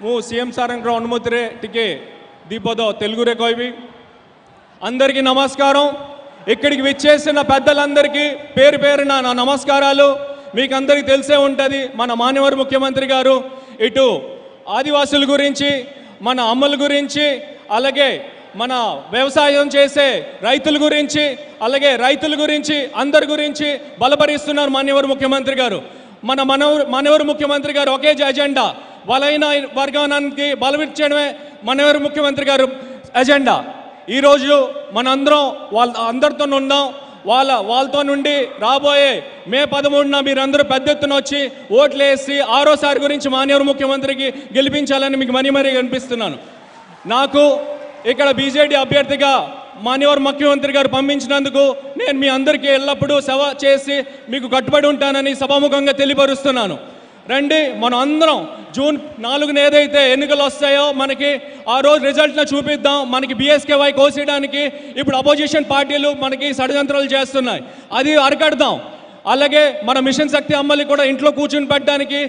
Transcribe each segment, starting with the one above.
ମୁଁ सीएम సార్ଙ୍କ అనుమతిରେ ଟିକେ దీపద తెలుగురే କହିବି। అందరికీ నమస్కారం। ఇక్కడికి విచ్చేసిన పెద్దలందరికీ పేరు పేరున నా నమస్కారాలు। మీకు అందరికీ తెలిసే ఉంటది మన మాన్యవర్ ముఖ్యమంత్రి గారు ఇటు ఆదివాసుల గురించి మన అమ్మల గురించి అలాగే మన వ్యవసాయం చేసే రైతుల గురించి అలాగే రైతుల గురించి అందరి గురించి బలపరిస్తున్నారు మాన్యవర్ ముఖ్యమంత్రి గారు। మన మాన్యవర్ ముఖ్యమంత్రి గారు ఒకే ఎజెండా బలైన వర్గానికి బలమిచ్చడమే మాన్యవర్ ముఖ్యమంత్రి గారు ఎజెండా। ఈరోజు మనందరం అందరితో ఉన్నాం। వాళ్ళతో నుండి రాబోయే మే 13న మీరందరూ పెద్ద ఎత్తున వచ్చి ఓట్లు వేసి 6వ గురించి మాన్యవర్ ముఖ్యమంత్రికి గెలిపించాలని మీకు మరీ కనిపిస్తున్నాను। నాకు ఇక్కడ బీజేడీ అభ్యర్థిగా మాన్యవర్ ముఖ్యమంత్రి గారు పంపించినందుకు నేను మీ అందరికీ ఎల్లప్పుడూ సేవ చేసి మీకు కట్టుబడి ఉంటానని సభాముఖంగా తెలియపరుస్తున్నాను। రండి మనం అందరం జూన్ 4న ఏదైతే ఎన్నికలు వస్తాయో మనకి ఆ రోజు రిజల్ట్ను చూపిద్దాం। మనకి బీఎస్కేవై కోసేయడానికి ఇప్పుడు అపోజిషన్ పార్టీలు మనకి షడ్యంత్రాలు చేస్తున్నాయి, అది అరికడదాం। అలాగే మన మిషన్ శక్తి అమ్మల్ని కూడా ఇంట్లో కూర్చుని పెట్టడానికి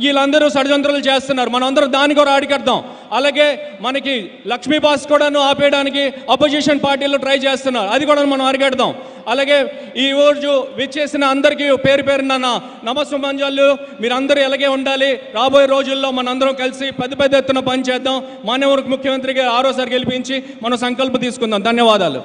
వీళ్ళందరూ షడ్యంత్రాలు చేస్తున్నారు, మనం అందరూ దాన్ని కూడా అరికడదాం। అలాగే మనకి లక్ష్మీ బాస్ కూడాను ఆపేయడానికి అపోజిషన్ పార్టీలు ట్రై చేస్తున్నారు, అది కూడా మనం అరికడదాం। అలాగే ఈ రోజు విచ్చేసిన అందరికీ పేరు పేరున నమస్సుమంజలు। మీరందరూ ఎలాగే ఉండాలి, రాబోయే రోజుల్లో మనందరం కలిసి పెద్ద ఎత్తున పని చేద్దాం। మాన్యవర్ ముఖ్యమంత్రికి 6వ గెలిపించి మనం సంకల్పం తీసుకుందాం। ధన్యవాదాలు।